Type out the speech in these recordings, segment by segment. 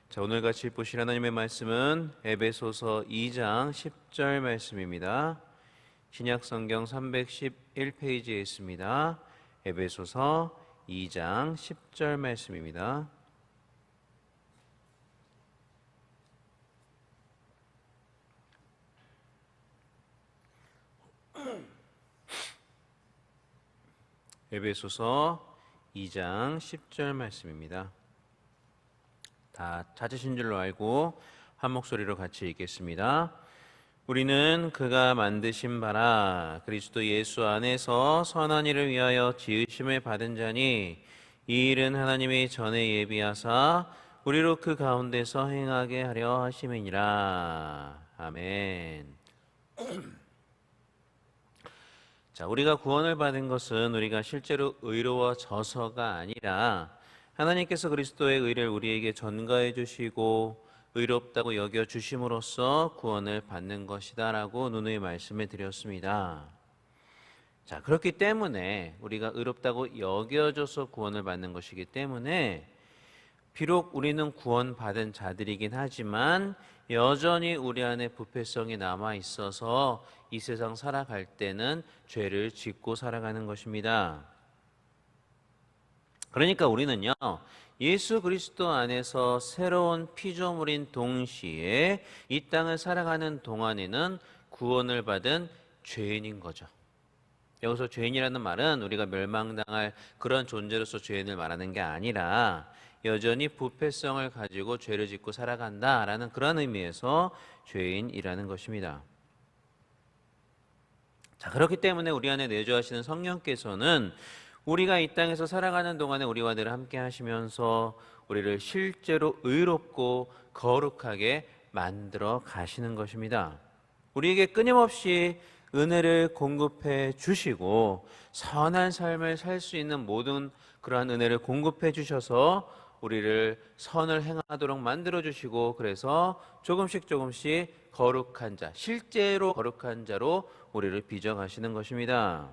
자, 오늘 같이 보실 하나님의 말씀은 에베소서 2장 10절 말씀입니다. 신약 성경 311페이지에 있습니다. 에베소서 2장 10절 말씀입니다. 에베소서 2장 10절 말씀입니다. 다 찾으신 줄로 알고 한 목소리로 같이 읽겠습니다. 우리는 그가 만드신 바라 그리스도 예수 안에서 선한 일을 위하여 지으심을 받은 자니 이 일은 하나님이 전에 예비하사 우리로 그 가운데서 행하게 하려 하심이니라. 아멘. 자, 우리가 구원을 받은 것은 우리가 실제로 의로워져서가 아니라 하나님께서 그리스도의 의를 우리에게 전가해 주시고 의롭다고 여겨 주심으로써 구원을 받는 것이다라고 누누이 말씀을 드렸습니다. 자, 그렇기 때문에 우리가 의롭다고 여겨져서 구원을 받는 것이기 때문에 비록 우리는 구원받은 자들이긴 하지만 여전히 우리 안에 부패성이 남아 있어서 이 세상 살아갈 때는 죄를 짓고 살아가는 것입니다. 그러니까 우리는요, 예수 그리스도 안에서 새로운 피조물인 동시에 이 땅을 살아가는 동안에는 구원을 받은 죄인인 거죠. 여기서 죄인이라는 말은 우리가 멸망당할 그런 존재로서 죄인을 말하는 게 아니라 여전히 부패성을 가지고 죄를 짓고 살아간다라는 그런 의미에서 죄인이라는 것입니다. 자, 그렇기 때문에 우리 안에 내주하시는 성령께서는 우리가 이 땅에서 살아가는 동안에 우리와 늘 함께 하시면서 우리를 실제로 의롭고 거룩하게 만들어 가시는 것입니다. 우리에게 끊임없이 은혜를 공급해 주시고 선한 삶을 살 수 있는 모든 그러한 은혜를 공급해 주셔서 우리를 선을 행하도록 만들어 주시고 그래서 조금씩 거룩한 자, 실제로 거룩한 자로 우리를 빚어 가시는 것입니다.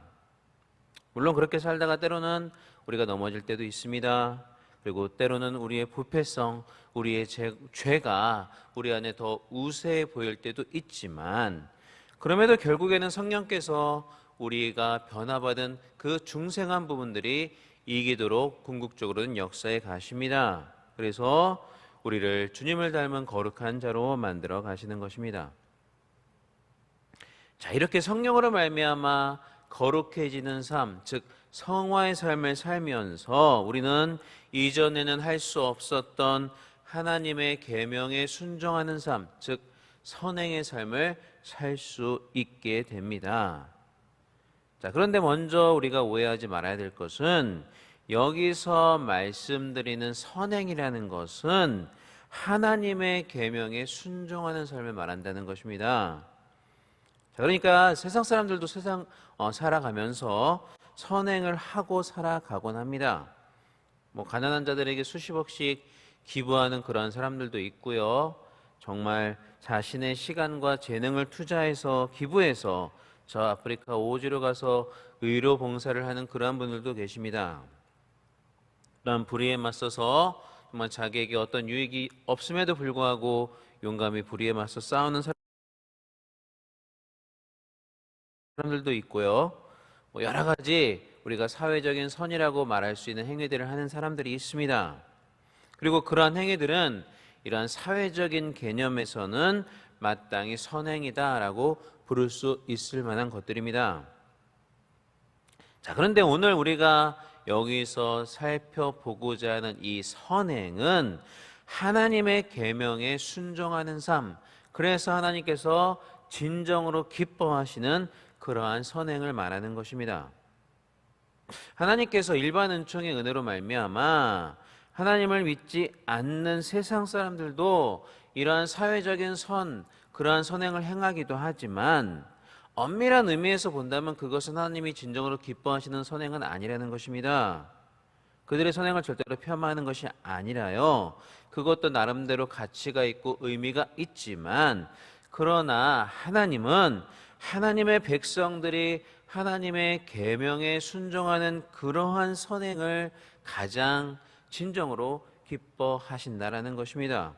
물론 그렇게 살다가 때로는 우리가 넘어질 때도 있습니다. 그리고 때로는 우리의 부패성, 우리의 죄가 우리 안에 더 우세해 보일 때도 있지만 그럼에도 결국에는 성령께서 우리가 변화받은 그 중생한 부분들이 이기도록 궁극적으로는 역사에 가십니다. 그래서 우리를 주님을 닮은 거룩한 자로 만들어 가시는 것입니다. 자, 이렇게 성령으로 말미암아 거룩해지는 삶, 즉 성화의 삶을 살면서 우리는 이전에는 할 수 없었던 하나님의 계명에 순종하는 삶, 즉 선행의 삶을 살 수 있게 됩니다. 자, 그런데 먼저 우리가 오해하지 말아야 될 것은 여기서 말씀드리는 선행이라는 것은 하나님의 계명에 순종하는 삶을 말한다는 것입니다. 자, 그러니까 세상 사람들도 살아가면서 선행을 하고 살아가곤 합니다. 가난한 자들에게 수십억씩 기부하는 그런 사람들도 있고요. 정말 자신의 시간과 재능을 투자해서 기부해서 저 아프리카 오지로 가서 의료 봉사를 하는 그러한 분들도 계십니다. 또한 불의에 맞서서 정말 자기에게 어떤 유익이 없음에도 불구하고 용감히 불의에 맞서 싸우는 사람들도 있고요. 여러 가지 우리가 사회적인 선이라고 말할 수 있는 행위들을 하는 사람들이 있습니다. 그리고 그러한 행위들은 이러한 사회적인 개념에서는 마땅히 선행이다라고 부를 수 있을 만한 것들입니다. 자, 그런데 오늘 우리가 여기서 살펴보고자 하는 이 선행은 하나님의 계명에 순종하는 삶, 그래서 하나님께서 진정으로 기뻐하시는 그러한 선행을 말하는 것입니다. 하나님께서 일반 은총의 은혜로 말미암아 하나님을 믿지 않는 세상 사람들도 이러한 사회적인 그러한 선행을 행하기도 하지만 엄밀한 의미에서 본다면 그것은 하나님이 진정으로 기뻐하시는 선행은 아니라는 것입니다. 그들의 선행을 절대로 폄하하는 것이 아니라요, 그것도 나름대로 가치가 있고 의미가 있지만 그러나 하나님은 하나님의 백성들이 하나님의 계명에 순종하는 그러한 선행을 가장 진정으로 기뻐하신다라는 것입니다.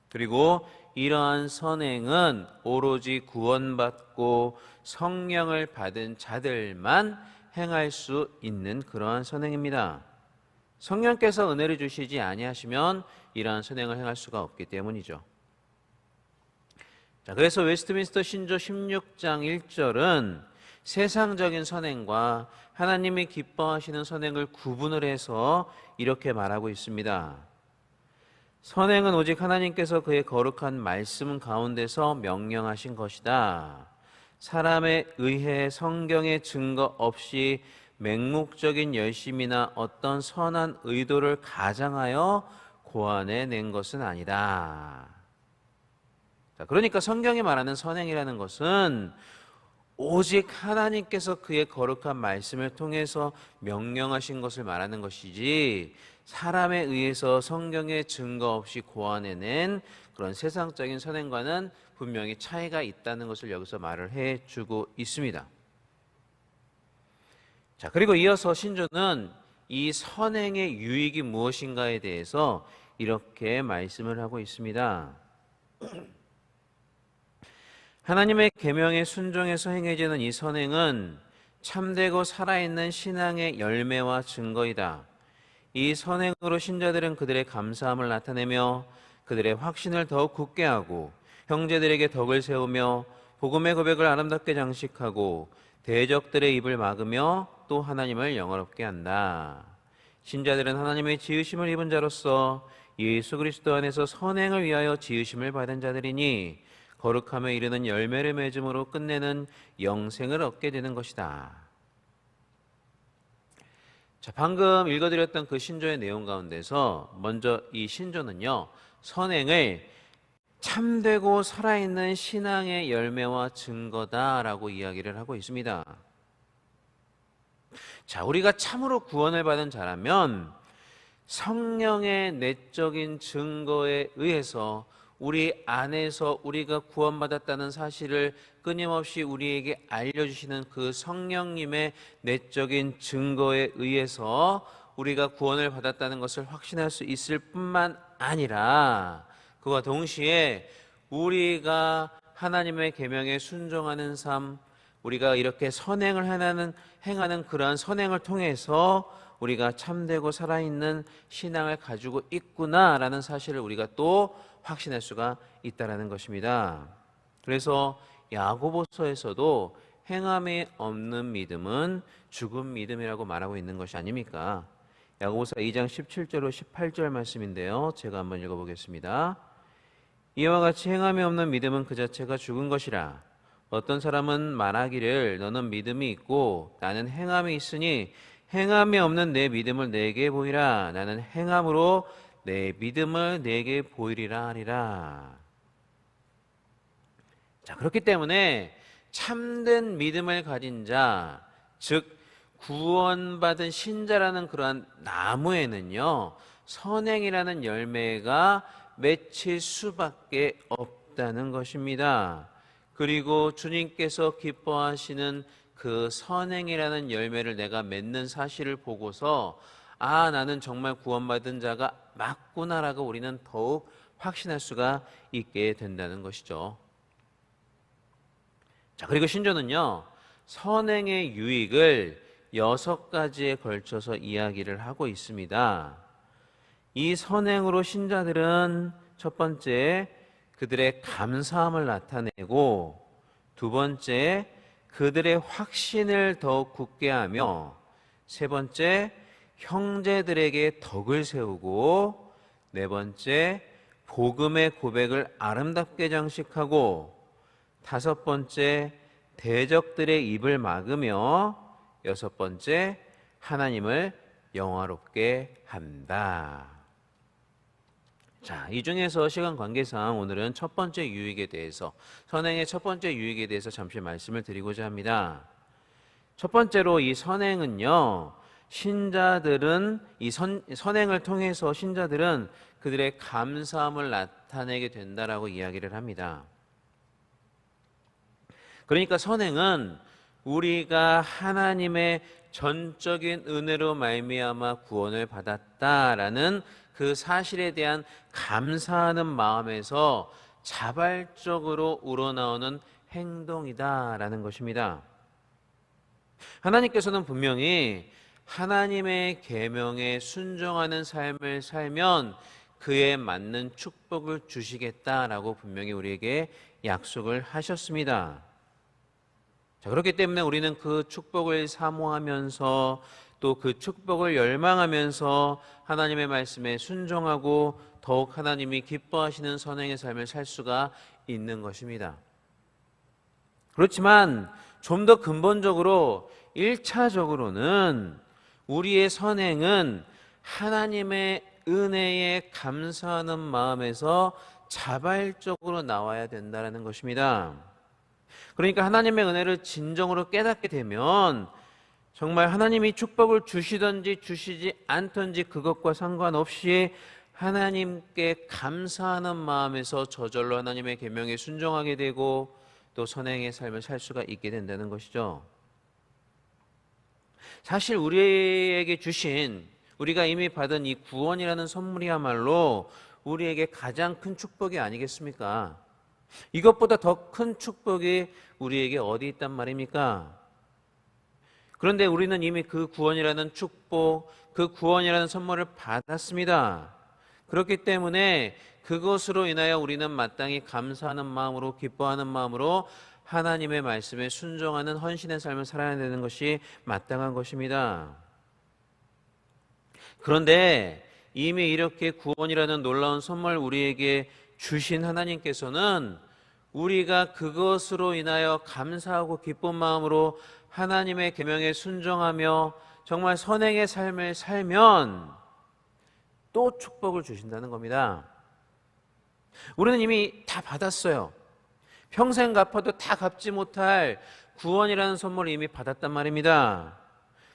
그리고 이러한 선행은 오로지 구원받고 성령을 받은 자들만 행할 수 있는 그러한 선행입니다. 성령께서 은혜를 주시지 아니하시면 이러한 선행을 행할 수가 없기 때문이죠. 자, 그래서 웨스트민스터 신조 16장 1절은 세상적인 선행과 하나님이 기뻐하시는 선행을 구분을 해서 이렇게 말하고 있습니다. 선행은 오직 하나님께서 그의 거룩한 말씀 가운데서 명령하신 것이다. 사람에 의해 성경의 증거 없이 맹목적인 열심이나 어떤 선한 의도를 가장하여 고안해낸 것은 아니다. 자, 그러니까 성경이 말하는 선행이라는 것은 오직 하나님께서 그의 거룩한 말씀을 통해서 명령하신 것을 말하는 것이지 사람에 의해서 성경의 증거 없이 고안해낸 그런 세상적인 선행과는 분명히 차이가 있다는 것을 여기서 말을 해주고 있습니다. 자, 그리고 이어서 신조는 이 선행의 유익이 무엇인가에 대해서 이렇게 말씀을 하고 있습니다. 하나님의 계명에 순종해서 행해지는 이 선행은 참되고 살아있는 신앙의 열매와 증거이다. 이 선행으로 신자들은 그들의 감사함을 나타내며 그들의 확신을 더욱 굳게 하고 형제들에게 덕을 세우며 복음의 고백을 아름답게 장식하고 대적들의 입을 막으며 또 하나님을 영화롭게 한다. 신자들은 하나님의 지으심을 입은 자로서 예수 그리스도 안에서 선행을 위하여 지으심을 받은 자들이니 거룩함에 이르는 열매를 맺음으로 끝내는 영생을 얻게 되는 것이다. 자, 방금 읽어드렸던 그 신조의 내용 가운데서 먼저 이 신조는요, 선행을 참되고 살아있는 신앙의 열매와 증거다라고 이야기를 하고 있습니다. 자, 우리가 참으로 구원을 받은 자라면 성령의 내적인 증거에 의해서 우리 안에서 우리가 구원받았다는 사실을 끊임없이 우리에게 알려주시는 그 성령님의 내적인 증거에 의해서 우리가 구원을 받았다는 것을 확신할 수 있을 뿐만 아니라 그와 동시에 우리가 하나님의 계명에 순종하는 삶, 우리가 이렇게 선행을 행하는 그러한 선행을 통해서 우리가 참되고 살아있는 신앙을 가지고 있구나라는 사실을 우리가 또 확신할 수가 있다라는 것입니다. 그래서 야고보서에서도 행함이 없는 믿음은 죽은 믿음이라고 말하고 있는 것이 아닙니까? 야고보서 2장 17절로 18절 말씀인데요. 제가 한번 읽어보겠습니다. 이와 같이 행함이 없는 믿음은 그 자체가 죽은 것이라. 어떤 사람은 말하기를 너는 믿음이 있고 나는 행함이 있으니 행함이 없는 내 믿음을 내게 보이라. 나는 행함으로 내 믿음을 내게 보이리라 하리라. 자, 그렇기 때문에 참된 믿음을 가진 자, 즉 구원받은 신자라는 그러한 나무에는요, 선행이라는 열매가 맺힐 수밖에 없다는 것입니다. 그리고 주님께서 기뻐하시는 그 선행이라는 열매를 내가 맺는 사실을 보고서 아, 나는 정말 구원받은 자가 맞구나라고 우리는 더욱 확신할 수가 있게 된다는 것이죠. 자, 그리고 신조는요, 선행의 유익을 6가지에 걸쳐서 이야기를 하고 있습니다. 이 선행으로 신자들은 첫 번째, 그들의 감사함을 나타내고, 두 번째, 그들의 확신을 더욱 굳게 하며, 세 번째, 형제들에게 덕을 세우고, 네 번째, 복음의 고백을 아름답게 장식하고, 다섯 번째, 대적들의 입을 막으며, 여섯 번째, 하나님을 영화롭게 한다. 자, 이 중에서 시간 관계상 오늘은 첫 번째 유익에 대해서, 선행의 첫 번째 유익에 대해서 잠시 말씀을 드리고자 합니다. 첫 번째로 이 선행은요, 신자들은 이 선행을 통해서 신자들은 그들의 감사함을 나타내게 된다라고 이야기를 합니다. 그러니까 선행은 우리가 하나님의 전적인 은혜로 말미암아 구원을 받았다라는 그 사실에 대한 감사하는 마음에서 자발적으로 우러나오는 행동이다라는 것입니다. 하나님께서는 분명히 하나님의 계명에 순종하는 삶을 살면 그에 맞는 축복을 주시겠다라고 분명히 우리에게 약속을 하셨습니다. 자, 그렇기 때문에 우리는 그 축복을 사모하면서 또 그 축복을 열망하면서 하나님의 말씀에 순종하고 더욱 하나님이 기뻐하시는 선행의 삶을 살 수가 있는 것입니다. 그렇지만 좀 더 근본적으로 1차적으로는 우리의 선행은 하나님의 은혜에 감사하는 마음에서 자발적으로 나와야 된다는 것입니다. 그러니까 하나님의 은혜를 진정으로 깨닫게 되면 정말 하나님이 축복을 주시든지 주시지 않든지 그것과 상관없이 하나님께 감사하는 마음에서 저절로 하나님의 계명에 순종하게 되고 또 선행의 삶을 살 수가 있게 된다는 것이죠. 사실 우리에게 주신, 우리가 이미 받은 이 구원이라는 선물이야말로 우리에게 가장 큰 축복이 아니겠습니까? 이것보다 더 큰 축복이 우리에게 어디 있단 말입니까? 그런데 우리는 이미 그 구원이라는 축복, 그 구원이라는 선물을 받았습니다. 그렇기 때문에 그것으로 인하여 우리는 마땅히 감사하는 마음으로, 기뻐하는 마음으로 하나님의 말씀에 순종하는 헌신의 삶을 살아야 되는 것이 마땅한 것입니다. 그런데 이미 이렇게 구원이라는 놀라운 선물 우리에게 주신 하나님께서는 우리가 그것으로 인하여 감사하고 기쁜 마음으로 하나님의 계명에 순종하며 정말 선행의 삶을 살면 또 축복을 주신다는 겁니다. 우리는 이미 다 받았어요. 평생 갚아도 다 갚지 못할 구원이라는 선물을 이미 받았단 말입니다.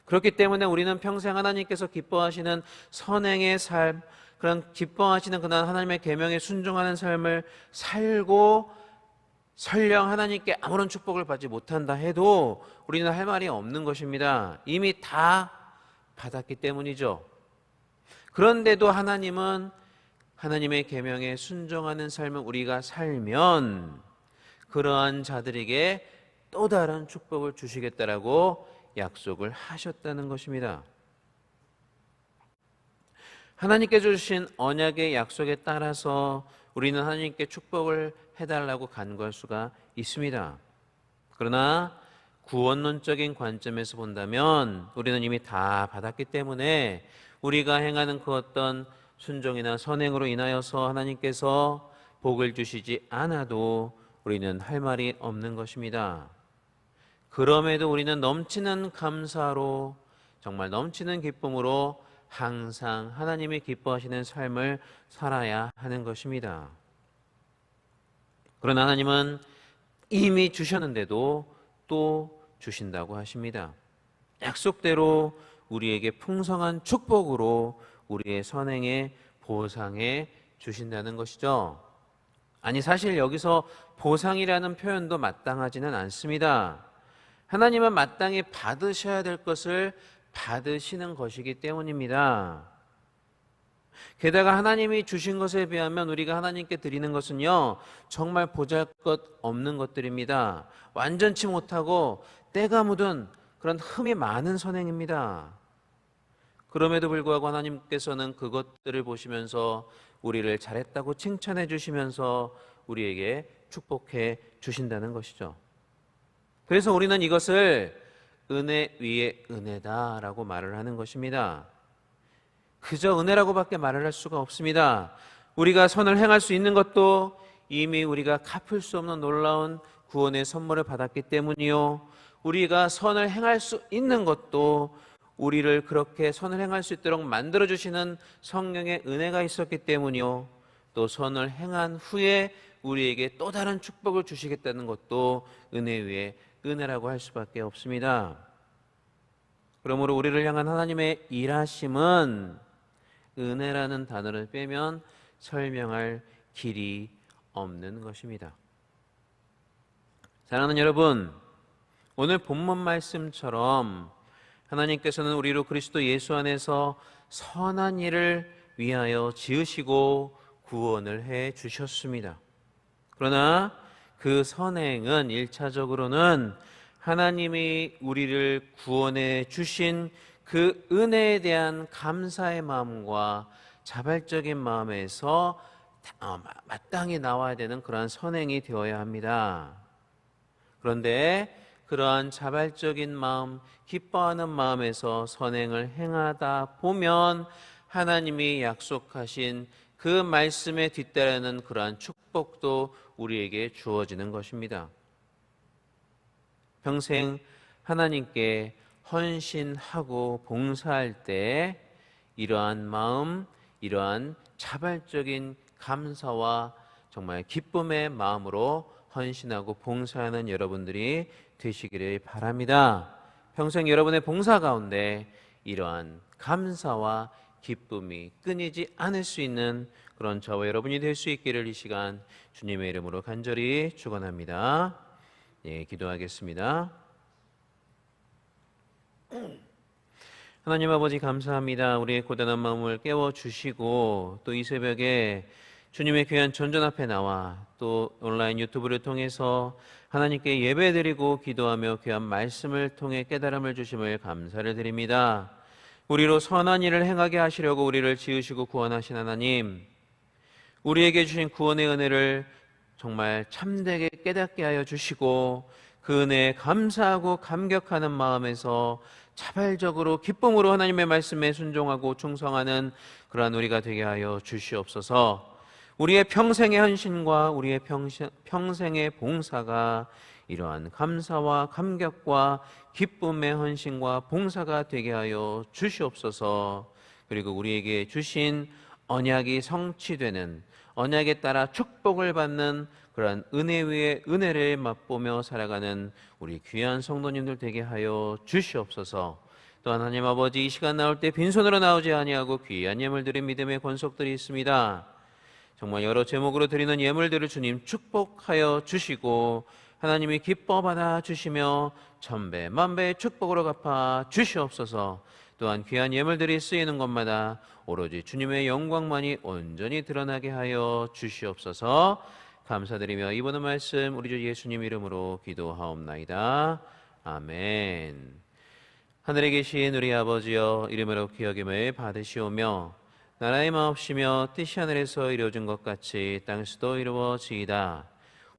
그렇기 때문에 우리는 평생 하나님께서 기뻐하시는 선행의 삶, 그런 기뻐하시는 그날 하나님의 계명에 순종하는 삶을 살고 설령 하나님께 아무런 축복을 받지 못한다 해도 우리는 할 말이 없는 것입니다. 이미 다 받았기 때문이죠. 그런데도 하나님은 하나님의 계명에 순종하는 삶을 우리가 살면 그러한 자들에게 또 다른 축복을 주시겠다라고 약속을 하셨다는 것입니다. 하나님께 주신 언약의 약속에 따라서 우리는 하나님께 축복을 해달라고 간구할 수가 있습니다. 그러나 구원론적인 관점에서 본다면 우리는 이미 다 받았기 때문에 우리가 행하는 그 어떤 순종이나 선행으로 인하여서 하나님께서 복을 주시지 않아도 우리는 할 말이 없는 것입니다. 그럼에도 우리는 넘치는 감사로, 정말 넘치는 기쁨으로 항상 하나님이 기뻐하시는 삶을 살아야 하는 것입니다. 그러나 하나님은 이미 주셨는데도 또 주신다고 하십니다. 약속대로 우리에게 풍성한 축복으로 우리의 선행에 보상해 주신다는 것이죠. 아니, 사실 여기서 보상이라는 표현도 마땅하지는 않습니다. 하나님은 마땅히 받으셔야 될 것을 받으시는 것이기 때문입니다. 게다가 하나님이 주신 것에 비하면 우리가 하나님께 드리는 것은요, 정말 보잘것없는 것들입니다. 완전치 못하고 때가 묻은 그런 흠이 많은 선행입니다. 그럼에도 불구하고 하나님께서는 그것들을 보시면서 우리를 잘했다고 칭찬해 주시면서 우리에게 축복해 주신다는 것이죠. 그래서 우리는 이것을 은혜 위에 은혜다라고 말을 하는 것입니다. 그저 은혜라고밖에 말을 할 수가 없습니다. 우리가 선을 행할 수 있는 것도 이미 우리가 갚을 수 없는 놀라운 구원의 선물을 받았기 때문이요, 우리가 선을 행할 수 있는 것도 우리를 그렇게 선을 행할 수 있도록 만들어주시는 성령의 은혜가 있었기 때문이요, 또 선을 행한 후에 우리에게 또 다른 축복을 주시겠다는 것도 은혜 위에 은혜라고 할 수밖에 없습니다. 그러므로 우리를 향한 하나님의 일하심은 은혜라는 단어를 빼면 설명할 길이 없는 것입니다. 사랑하는 여러분, 오늘 본문 말씀처럼 하나님께서는 우리로 그리스도 예수 안에서 선한 일을 위하여 지으시고 구원을 해 주셨습니다. 그러나 그 선행은 1차적으로는 하나님이 우리를 구원해 주신 그 은혜에 대한 감사의 마음과 자발적인 마음에서 마땅히 나와야 되는 그러한 선행이 되어야 합니다. 그런데 그러한 자발적인 마음, 기뻐하는 마음에서 선행을 행하다 보면 하나님이 약속하신 그 말씀에 뒤따르는 그러한 축복도 우리에게 주어지는 것입니다. 평생 하나님께 헌신하고 봉사할 때 이러한 마음, 이러한 자발적인 감사와 정말 기쁨의 마음으로 헌신하고 봉사하는 여러분들이 되시기를 바랍니다. 평생 여러분의 봉사 가운데 이러한 감사와 기쁨이 끊이지 않을 수 있는 그런 저와 여러분이 될 수 있기를 이 시간 주님의 이름으로 간절히 축원합니다. 예, 기도하겠습니다. 하나님 아버지 감사합니다. 우리의 고단한 마음을 깨워주시고 또 이 새벽에 주님의 귀한 전전 앞에 나와 또 온라인 유튜브를 통해서 하나님께 예배드리고 기도하며 귀한 말씀을 통해 깨달음을 주심을 감사를 드립니다. 우리로 선한 일을 행하게 하시려고 우리를 지으시고 구원하신 하나님, 우리에게 주신 구원의 은혜를 정말 참되게 깨닫게 하여 주시고 그 은혜에 감사하고 감격하는 마음에서 자발적으로 기쁨으로 하나님의 말씀에 순종하고 충성하는 그러한 우리가 되게 하여 주시옵소서. 우리의 평생의 헌신과 우리의 평생의 봉사가 이러한 감사와 감격과 기쁨의 헌신과 봉사가 되게 하여 주시옵소서. 그리고 우리에게 주신 언약이 성취되는, 언약에 따라 축복을 받는 그러한 은혜 위에 은혜를 맛보며 살아가는 우리 귀한 성도님들 되게 하여 주시옵소서. 또 하나님 아버지, 이 시간 나올 때 빈손으로 나오지 아니하고 귀한 예물 드린 믿음의 권속들이 있습니다. 정말 여러 제목으로 드리는 예물들을 주님 축복하여 주시고 하나님이 기뻐 받아 주시며 천배 만배의 축복으로 갚아 주시옵소서. 또한 귀한 예물들이 쓰이는 것마다 오로지 주님의 영광만이 온전히 드러나게 하여 주시옵소서. 감사드리며 이번의 말씀 우리 주 예수님 이름으로 기도하옵나이다. 아멘. 하늘에 계신 우리 아버지여, 이름으로 기억임을 받으시오며 나라의 마옵시며 뜻이 하늘에서 이루어진 것 같이 땅에서도 이루어지이다.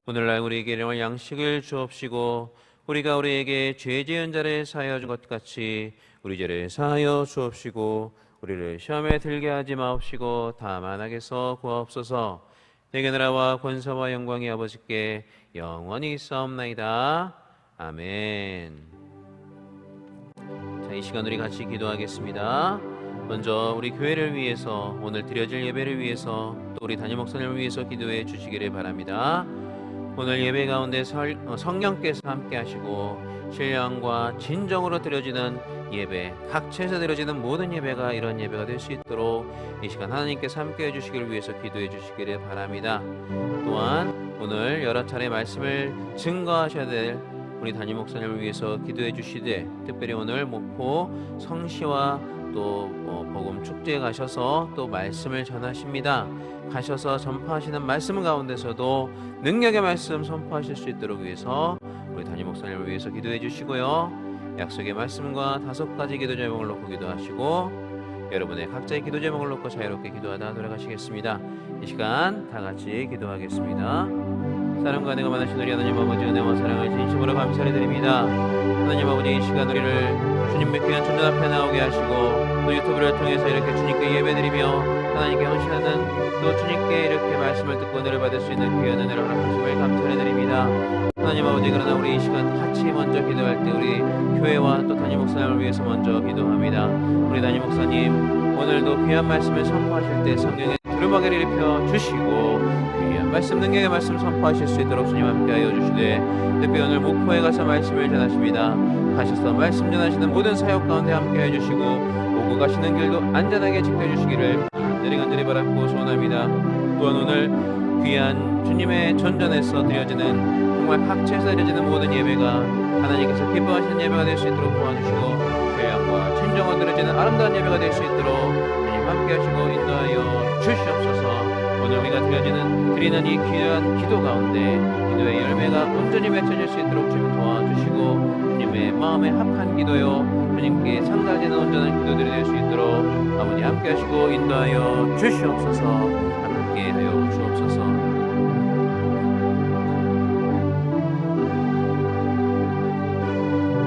오늘날 우리에게 일용할 양식을 주옵시고 우리가 우리에게 죄 지은 자를 사하여 준 것 같이 우리 죄를 사하여 주옵시고 우리를 시험에 들게 하지 마옵시고 다만 악에서 구하옵소서. 내게 나라와 권세와 영광이 아버지께 영원히 있사옵나이다. 아멘. 자, 이 시간 우리 같이 기도하겠습니다. 먼저 우리 교회를 위해서, 오늘 드려질 예배를 위해서, 또 우리 담임 목사님을 위해서 기도해 주시기를 바랍니다. 오늘 예배 가운데 성령께서 함께 하시고 신령과 진정으로 드려지는 예배, 각처에서 드려지는 모든 예배가 이런 예배가 될 수 있도록 이 시간 하나님께서 함께 해주시기를 위해서 기도해 주시기를 바랍니다. 또한 오늘 여러 차례 말씀을 증거하셔야 될 우리 담임 목사님을 위해서 기도해 주시되, 특별히 오늘 목포 성시와 또 복음 축제에 가셔서 또 말씀을 전하십니다. 가셔서 전파하시는 말씀 가운데서도 능력의 말씀 선포하실 수 있도록 위해서 우리 담임 목사님을 위해서 기도해 주시고요. 약속의 말씀과 5가지 기도 제목을 놓고 기도하시고 여러분의 각자의 기도 제목을 놓고 자유롭게 기도하다 돌아가시겠습니다. 이 시간 다 같이 기도하겠습니다. 사랑과 은혜가 많으신 우리 하나님 아버지, 은혜와 사랑을 진심으로 감사를 드립니다. 하나님 아버지, 이 시간 우리를 주님의 귀한 천전 앞에 나오게 하시고 또 유튜브를 통해서 이렇게 주님께 예배드리며 하나님께 헌신하는, 또 주님께 이렇게 말씀을 듣고 은혜를 받을 수 있는 귀한 은혜를 허락하심을 감사를 드립니다. 하나님 아버지, 그러나 우리 이 시간 같이 먼저 기도할 때 우리 교회와 또 담임 목사님을 위해서 먼저 기도합니다. 우리 담임 목사님, 오늘도 귀한 말씀을 선포하실 때 성령의 두루마기를 입혀 주시고 귀한 말씀, 능력의 말씀 선포하실 수 있도록 주님 함께하여 주시되, 특히 오늘 목포에 가서 말씀을 전하십니다. 가셔서 말씀 전하시는 모든 사역 가운데 함께해 주시고 오고 가시는 길도 안전하게 지켜주시기를 간절히 바라고 소원합니다. 또한 오늘 귀한 주님의 전전에서 드려지는, 정말 각처에서 드려지는 모든 예배가 하나님께서 기뻐하시는 예배가 될 수 있도록 도와주시고 교양과 진정으로 드려지는 아름다운 예배가 될 수 있도록 주님 함께 하시고 인도하여 주시옵소서. 오늘 우리가 드리는 이 귀한 기도 가운데 기도의 열매가 온전히 맺혀질 수 있도록 주님 도와주시고 주님의 마음에 합한 기도요 주님께 상달되는 온전한 기도들이 될 수 있도록 아버지 함께 하시고 인도하여 주시옵소서. 함께 하여 주옵소서.